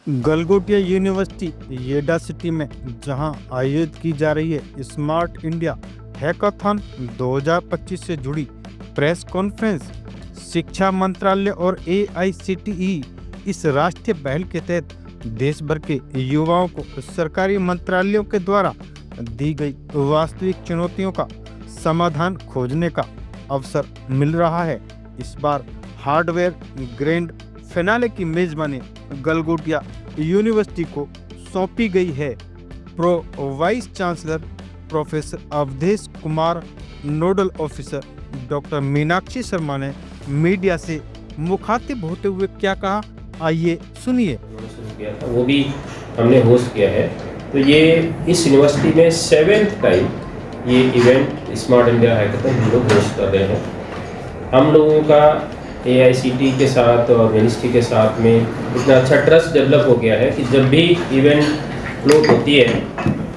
Galgotia university येडा city में जहां आयोजित की जा रही है स्मार्ट इंडिया हैकाथॉन 2025 से जुड़ी प्रेस कॉन्फ्रेंस, शिक्षा मंत्रालय और AICTE इस राष्ट्रीय पहल के तहत देश भर के युवाओं को सरकारी मंत्रालयों के द्वारा दी गई वास्तविक चुनौतियों का समाधान खोजने का अवसर मिल रहा है। इस बार हार्डवेयर ग्रैंड फिनाले की मेजबानी गलगोटिया यूनिवर्सिटी को सौंपी गई है। Pro vice chancellor professor Avadhesh Kumar, nodal officer doctor Meenakshi Sharma ने मीडिया से मुखातिब होते हुए क्या कहा, आइए सुनिए। वो भी हमने होस्ट किया है। तो ये इस यूनिवर्सिटी में 7th टाइम ये इवेंट स्मार्ट इंडिया हैकाथॉन हम लोग होस्ट कर रहे हैं। हम लोगों का AICTE के साथ और मिनिस्ट्री के साथ में इतना अच्छा ट्रस्ट डेवलप हो गया है कि जब भी इवेंट फ्लोट होती है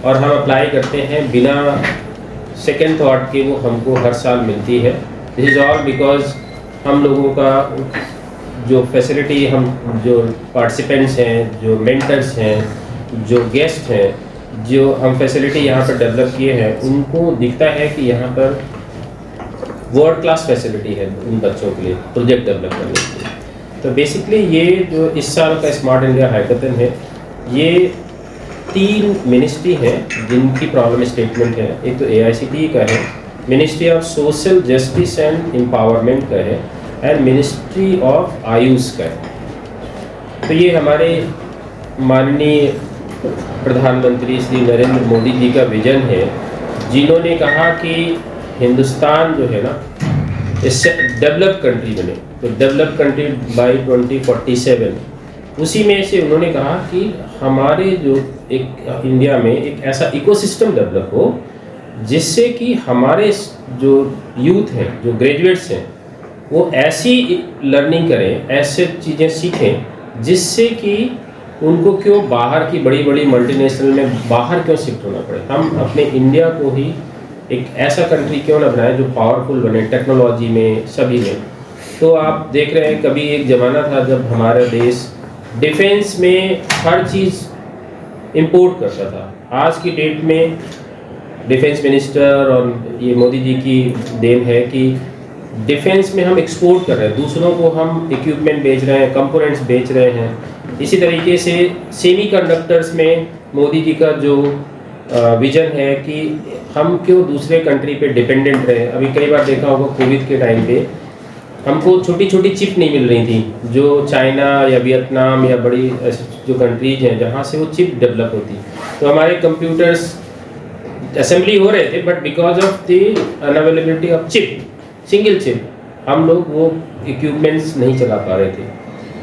और हम अप्लाई करते हैं बिना सेकेंड थॉट के, वो हमको हर साल मिलती है। दिस इज़ ऑल बिकॉज हम लोगों का जो फैसिलिटी, हम जो पार्टिसिपेंट्स हैं, जो मेंटर्स हैं, जो गेस्ट हैं, जो हम फैसिलिटी यहाँ पर डेवलप किए हैं, उनको दिखता है कि यहाँ पर वर्ल्ड क्लास फैसिलिटी है उन बच्चों के लिए प्रोजेक्ट डेवलप करने के लिए। तो बेसिकली ये जो इस साल का स्मार्ट इंडिया हैकाथॉन है, ये 3 मिनिस्ट्री हैं जिनकी प्रॉब्लम स्टेटमेंट है। एक तो AICTE का है, ministry of social justice and empowerment का है, एंड मिनिस्ट्री ऑफ आयुष का है। तो ये हमारे माननीय प्रधानमंत्री श्री नरेंद्र मोदी जी का विजन है, जिन्होंने कहा कि हिंदुस्तान जो है ना, इससे डेवलप कंट्री बने। तो डेवलप कंट्री बाय 2047, उसी में से उन्होंने कहा कि हमारे जो एक इंडिया में एक ऐसा इकोसिस्टम डेवलप हो जिससे कि हमारे जो यूथ हैं, जो ग्रेजुएट्स हैं, वो ऐसी लर्निंग करें, ऐसे चीज़ें सीखें जिससे कि उनको क्यों बाहर की बड़ी बड़ी मल्टीनेशनल में बाहर क्यों शिफ्ट होना पड़े। हम अपने इंडिया को ही एक ऐसा कंट्री क्यों ना बनाए जो पावरफुल बने टेक्नोलॉजी में, सभी में। तो आप देख रहे हैं, कभी एक ज़माना था जब हमारा देश डिफेंस में हर चीज़ इंपोर्ट करता था। आज की डेट में डिफेंस मिनिस्टर और ये मोदी जी की देन है कि डिफेंस में हम एक्सपोर्ट कर रहे हैं, दूसरों को हम इक्विपमेंट बेच रहे हैं, कंपोनेंट्स बेच रहे हैं। इसी तरीके से सेमीकंडक्टर्स में मोदी जी का जो विजन है कि हम क्यों दूसरे कंट्री पे डिपेंडेंट रहे। अभी कई बार देखा होगा कोविड के टाइम पे हमको छोटी छोटी चिप नहीं मिल रही थी, जो चाइना या वियतनाम या बड़ी जो कंट्रीज हैं जहाँ से वो चिप डेवलप होती। तो हमारे कंप्यूटर्स असेंबली हो रहे थे, but because of the unavailability of chip, single chip, हम लोग वो इक्विपमेंट्स नहीं चला पा रहे थे।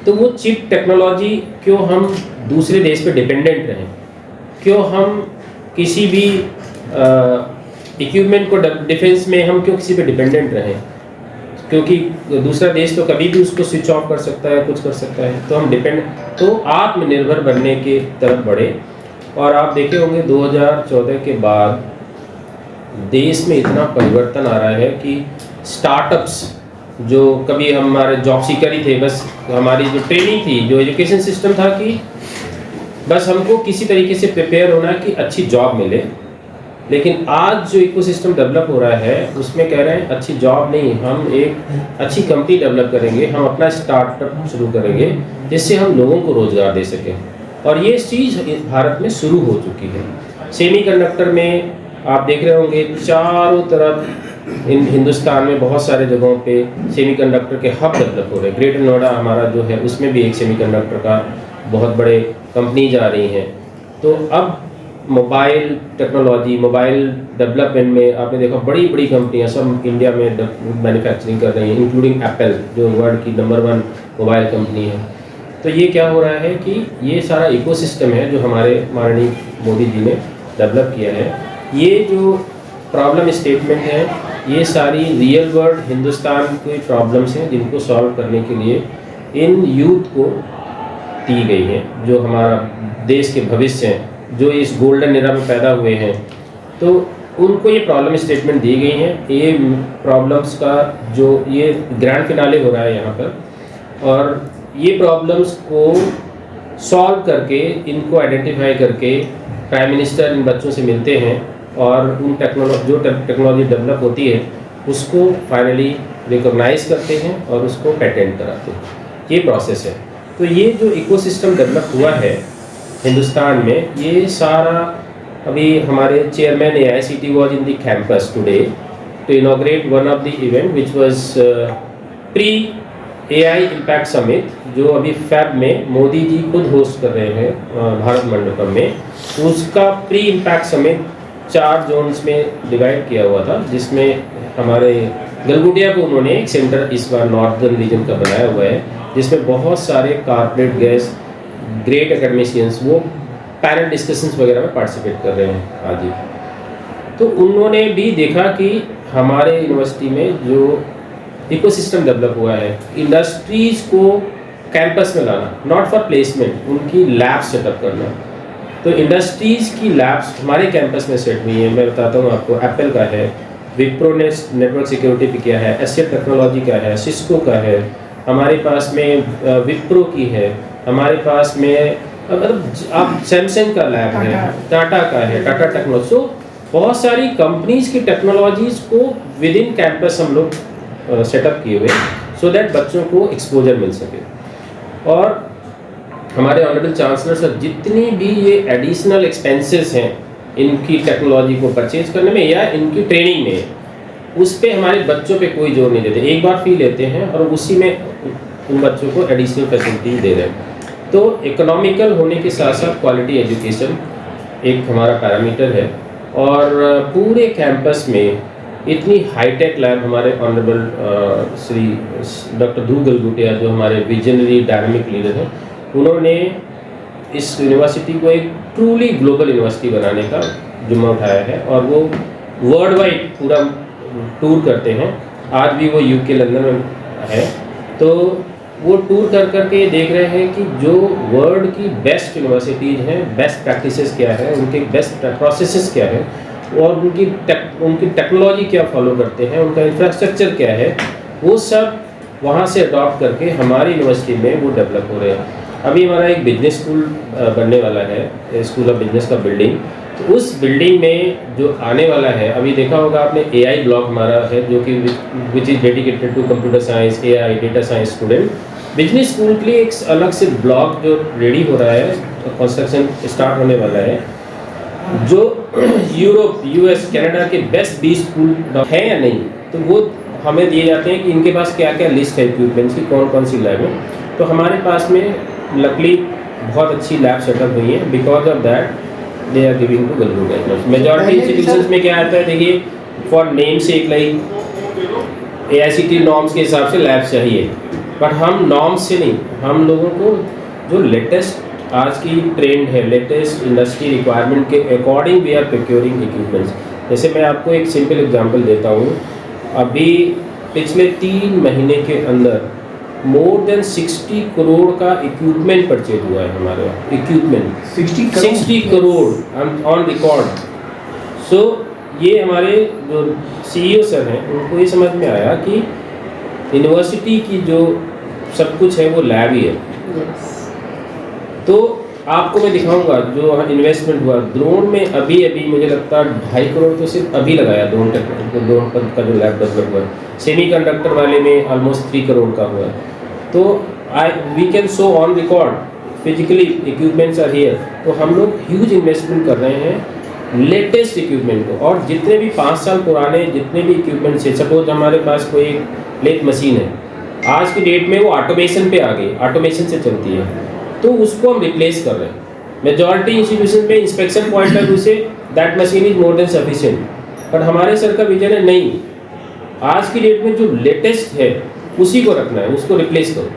तो वो चिप टेक्नोलॉजी क्यों हम दूसरे देश पे डिपेंडेंट रहें, क्यों हम किसी भी इक्विपमेंट को डिफेंस में हम क्यों किसी पे डिपेंडेंट रहें, क्योंकि दूसरा देश तो कभी भी उसको स्विच ऑफ कर सकता है, कुछ कर सकता है। तो हम तो आत्मनिर्भर बनने के तरफ बढ़े। और आप देखे होंगे 2014 के बाद देश में इतना परिवर्तन आ रहा है कि स्टार्टअप्स, जो कभी हमारे जॉब सीकर ही थे, बस हमारी जो ट्रेनिंग थी, जो एजुकेशन सिस्टम था कि बस हमको किसी तरीके से प्रिपेयर होना है कि अच्छी जॉब मिले। लेकिन आज जो इकोसिस्टम डेवलप हो रहा है उसमें कह रहे हैं अच्छी जॉब नहीं, हम एक अच्छी कंपनी डेवलप करेंगे, हम अपना स्टार्टअप शुरू करेंगे जिससे हम लोगों को रोज़गार दे सकें। और ये चीज़ भारत में शुरू हो चुकी है। सेमीकंडक्टर में आप देख रहे होंगे चारों तरफ हिंदुस्तान में बहुत सारे जगहों पे सेमीकंडक्टर के हब डेवलप हो रहे हैं। ग्रेटर नोएडा हमारा जो है उसमें भी एक सेमीकंडक्टर का बहुत बड़े कंपनी जा रही हैं। तो अब मोबाइल टेक्नोलॉजी, मोबाइल डेवलपमेंट में आपने देखा बड़ी बड़ी कंपनियां सब इंडिया में मैन्युफैक्चरिंग कर रही हैं, इंक्लूडिंग एप्पल जो वर्ल्ड की नंबर 1 मोबाइल कंपनी है। तो ये क्या हो रहा है कि ये सारा इकोसिस्टम है जो हमारे माननीय मोदी जी ने डेवलप किया है। ये जो प्रॉब्लम स्टेटमेंट है, ये सारी रियल वर्ल्ड हिंदुस्तान की प्रॉब्लम्स हैं जिनको सॉल्व करने के लिए इन यूथ को दी गई हैं, जो हमारा देश के भविष्य हैं, जो इस गोल्डन एरा में पैदा हुए हैं। तो उनको ये प्रॉब्लम स्टेटमेंट दी गई हैं। ये प्रॉब्लम्स का जो ये ग्रैंड फिनाले हो रहा है यहाँ पर, और ये प्रॉब्लम्स को सॉल्व करके, इनको आइडेंटिफाई करके प्राइम मिनिस्टर इन बच्चों से मिलते हैं और उन टेक्नोलॉजी डेवलप होती है उसको फाइनली रिकॉग्नाइज करते हैं और उसको पेटेंट कराते हैं। ये प्रोसेस है। तो ये जो इकोसिस्टम डेवलप हुआ है हिंदुस्तान में, ये सारा अभी हमारे chairman AICTE was in the campus today to inaugurate one of the event which was pre AI Impact Summit, जो अभी फैब में मोदी जी खुद होस्ट कर रहे हैं भारत मंडपम में। तो उसका प्री इम्पैक्ट समिट 4 जोन्स में डिवाइड किया हुआ था, जिसमें हमारे गलगुटिया को उन्होंने एक सेंटर इस बार नॉर्दर्न रीजन का बनाया हुआ है, जिसमें बहुत सारे कॉर्पोरेट गैस ग्रेट एकेडमिशियंस वो पैनल डिस्कशंस वगैरह में पार्टिसिपेट कर रहे हैं आज ही। तो उन्होंने भी देखा कि हमारे यूनिवर्सिटी में जो इकोसिस्टम डेवलप हुआ है, इंडस्ट्रीज को कैंपस में लाना, नॉट फॉर प्लेसमेंट, उनकी लैब सेटअप करना। तो इंडस्ट्रीज की लैब्स हमारे कैंपस में सेट हुई हैं। मैं बताता हूँ आपको, एप्पल का है, विप्रो ने नेटवर्क सिक्योरिटी पे किया है, एसिड टेक्नोलॉजी का है, सिस्को का है, हमारे पास में विप्रो की है, हमारे पास में मतलब आप सैमसंग का लैब है, टाटा का है, टाटा टेक्नोलॉजी। सो बहुत सारी कंपनीज की टेक्नोलॉजीज को विद इन कैंपस हम लोग सेटअप किए हुए, सो दैट बच्चों को एक्सपोजर मिल सके। और हमारे ऑनरेबल चांसलर सर जितनी भी ये एडिशनल एक्सपेंसेस हैं इनकी टेक्नोलॉजी को परचेज करने में या इनकी ट्रेनिंग में, उस पर हमारे बच्चों पे कोई जोर नहीं देते। एक बार फी लेते हैं और उसी में उन बच्चों को एडिशनल फैसिलिटी दे रहे हैं। तो इकोनॉमिकल होने के साथ साथ क्वालिटी एजुकेशन एक हमारा पैरामीटर है। और पूरे कैंपस में इतनी हाईटेक लैब हमारे ऑनरेबल श्री डॉक्टर ध्रुव गलगुटिया, जो हमारे विजनरी डायनामिक लीडर हैं, उन्होंने इस यूनिवर्सिटी को एक ट्रूली ग्लोबल यूनिवर्सिटी बनाने का जिम्मा उठाया है और वो वर्ल्ड वाइड पूरा टूर करते हैं। आज भी वो यूके लंदन में है, तो वो टूर कर करके देख रहे हैं कि जो वर्ल्ड की बेस्ट यूनिवर्सिटीज़ हैं, बेस्ट प्रैक्टिसेस क्या है, उनके बेस्ट प्रोसेसेस क्या है और उनकी टेक्नोलॉजी क्या फॉलो करते हैं, उनका इंफ्रास्ट्रक्चर क्या है, वो सब वहाँ से अडॉप्ट करके हमारी यूनिवर्सिटी में वो डेवलप हो रहे हैं। अभी हमारा एक बिजनेस स्कूल बनने वाला है, स्कूल ऑफ बिजनेस का बिल्डिंग। तो उस बिल्डिंग में जो आने वाला है, अभी देखा होगा आपने AI ब्लॉक हमारा है, जो कि which is dedicated to computer science, AI, data science student. Business school के लिए एक अलग से ब्लॉक जो रेडी हो रहा है, कंस्ट्रक्शन स्टार्ट होने वाला है, जो यूरोप, US, कनाडा के बेस्ट 20 स्कूल है या नहीं, तो वो हमें दिए जाते हैं कि इनके पास क्या क्या लिस्ट है इक्विपमेंट्स की, कौन कौन सी लैब है। तो हमारे पास में लकली बहुत अच्छी लैब सेटअप हुई है। Because of that they are giving to Galgotias. Majority institutions में क्या आता है, देखिए फॉर नेम से एक लाइक AICTE नॉर्म्स के हिसाब से लैब चाहिए, बट हम नॉर्म्स से नहीं, हम लोगों को जो लेटेस्ट आज की ट्रेंड है, लेटेस्ट इंडस्ट्री रिक्वायरमेंट के according we are procuring equipments. जैसे मैं आपको एक सिंपल एग्जांपल देता हूँ, अभी पिछले 3 महीने के अंदर मोर देन 60 करोड़ का इक्विपमेंट परचेज हुआ है हमारे वहाँ। Equipment 60 crore on record. So ये हमारे जो CEO सर हैं, उनको ये समझ में आया कि यूनिवर्सिटी की जो सब कुछ है वो लैब ही है। तो आपको मैं दिखाऊंगा जो इन्वेस्टमेंट हुआ ड्रोन में। अभी मुझे लगता है 2.5 करोड़ तो सिर्फ अभी लगाया ड्रोन का जो लैब डेवलप हुआ है। सेमीकंडक्टर वाले में ऑलमोस्ट 3 करोड़ का हुआ है। तो we can show on record physically equipments are here. तो हम लोग ह्यूज इन्वेस्टमेंट कर रहे हैं लेटेस्ट इक्विपमेंट को। और जितने भी 5 साल पुराने जितने भी इक्विपमेंट्स है, सपोज हमारे पास कोई लेथ मशीन है, आज की डेट में वो ऑटोमेशन पे आ गई, ऑटोमेशन से चलती है, तो उसको हम रिप्लेस कर रहे हैं। मेजॉरिटी इंस्टीट्यूशन में inspection point of view say that machine is more than sufficient, but हमारे सर का विजन है नहीं, आज की डेट में जो लेटेस्ट है उसी को रखना है, उसको रिप्लेस करो।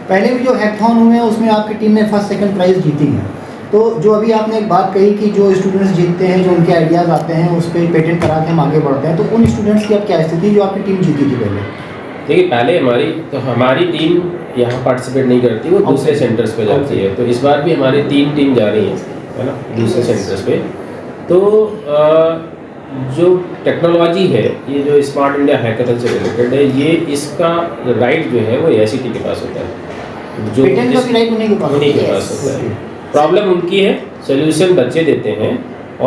पहले भी जो हैकाथॉन हुए हैं उसमें आपकी टीम ने फर्स्ट सेकंड प्राइज़ जीती है। तो जो अभी आपने एक बात कही कि जो स्टूडेंट्स जीतते हैं, जो उनके आइडियाज़ आते हैं, उस पर पेटेंट करा के हम आगे बढ़ते हैं, तो उन स्टूडेंट्स की अब क्या स्थिति जो आपकी टीम जीती थी पहले? देखिए पहले हमारी टीम यहाँ पार्टिसिपेट नहीं करती, वो दूसरे सेंटर्स पे जाती है। तो इस बार भी हमारी 3 टीम जा रही है ना, दूसरे सेंटर्स पे। तो जो टेक्नोलॉजी है, ये जो स्मार्ट इंडिया हैकाथन से रिलेटेड है, ये इसका राइट जो है वो AICTE के पास होता है। जो पेटेंट का भी राइट उन्हीं के पास उन्हीं के पास होता है। प्रॉब्लम उनकी है, सोल्यूशन बच्चे देते हैं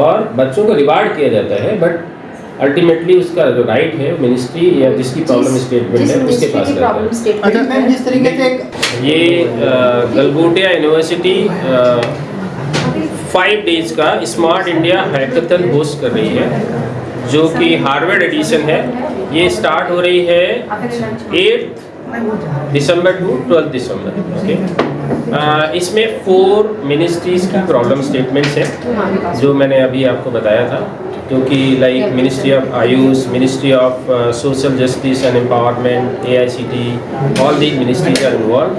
और बच्चों को रिवार्ड किया जाता है, बट अल्टीमेटली उसका जो राइट है मिनिस्ट्री या जिसकी प्रॉब्लम स्टेटमेंट है उसके पास रहता है। अच्छा मैम, जिस तरीके से ये गलगोटिया यूनिवर्सिटी 5 डेज का स्मार्ट इंडिया हैकाथन होस्ट कर रही है, जो कि हार्वर्ड एडिशन है। ये स्टार्ट हो रही है 8 दिसंबर टू 12 दिसंबर। ओके, इसमें 4 मिनिस्ट्रीज की प्रॉब्लम स्टेटमेंट्स हैं जो मैंने अभी आपको बताया था, क्योंकि like ministry of Ayush, ministry of social justice and empowerment, AICT, all these ministries are involve.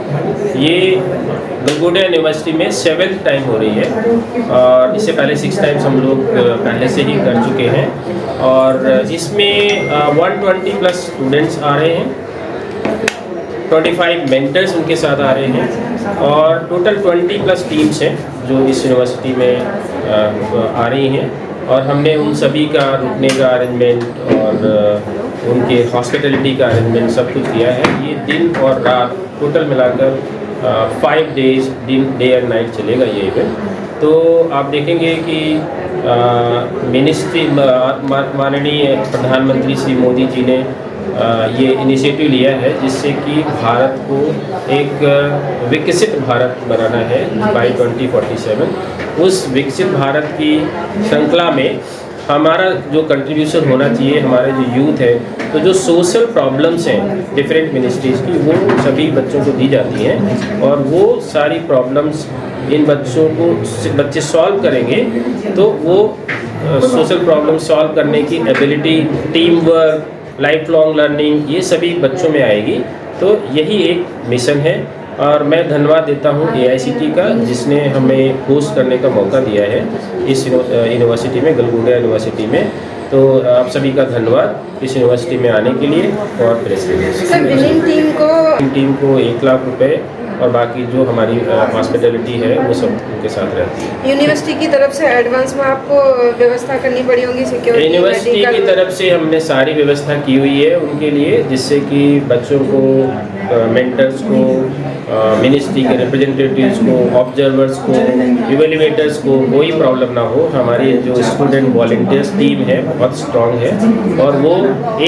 ये गलगोटिया यूनिवर्सिटी में 7th टाइम हो रही है और इससे पहले 6 टाइम्स हम लोग पहले से ही कर चुके हैं। और इसमें 120 प्लस स्टूडेंट्स आ रहे हैं, 25 मेंटर्स उनके साथ आ रहे हैं और टोटल 20 प्लस टीम्स हैं जो इस यूनिवर्सिटी में आ रही हैं। और हमने उन सभी का रुकने का अरेंजमेंट और उनके हॉस्पिटलिटी का अरेंजमेंट सब कुछ किया है। ये दिन और रात टोटल मिलाकर 5 डेज, डे एंड नाइट चलेगा ये इवेंट। तो आप देखेंगे कि मिनिस्ट्री माननीय प्रधानमंत्री श्री मोदी जी ने ये इनिशिएटिव लिया है जिससे कि भारत को एक विकसित भारत बनाना है बाय 2047। उस विकसित भारत की श्रृंखला में हमारा जो कंट्रीब्यूशन होना चाहिए, हमारे जो यूथ है, तो जो सोशल प्रॉब्लम्स हैं डिफरेंट मिनिस्ट्रीज़ की, वो सभी बच्चों को दी जाती हैं और वो सारी प्रॉब्लम्स इन बच्चों को बच्चे सॉल्व करेंगे तो वो सोशल प्रॉब्लम सॉल्व करने की ability, team work, life long learning, ये सभी बच्चों में आएगी। तो यही एक मिशन है और मैं धन्यवाद देता हूँ AICT का, जिसने हमें होस्ट करने का मौका दिया है इस यूनिवर्सिटी में, गलगोटिया यूनिवर्सिटी में। तो आप सभी का धन्यवाद इस यूनिवर्सिटी में आने के लिए। और प्रेस टीम को 1 लाख रुपए और बाकी जो हमारी हॉस्पिटलिटी है वो सब उनके साथ रहती है। यूनिवर्सिटी की तरफ से एडवांस में आपको व्यवस्था करनी पड़ी होगी सिक्योरिटी? यूनिवर्सिटी की तरफ से हमने सारी व्यवस्था की हुई है उनके लिए, जिससे कि बच्चों को, मेंटर्स को, मिनिस्ट्री के रिप्रेजेंटेटिव्स को, ऑब्जर्वर्स को, इवेल्युएटर्स को कोई प्रॉब्लम ना हो। हमारी जो स्टूडेंट वॉलंटियर्स टीम है बहुत स्ट्रांग है और वो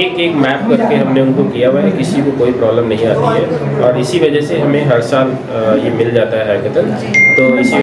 एक मैप करके हमने उनको किया हुआ है, किसी को कोई प्रॉब्लम नहीं आती है और इसी वजह से हमें हर साल ये मिल जाता है हैकाथन। तो इसी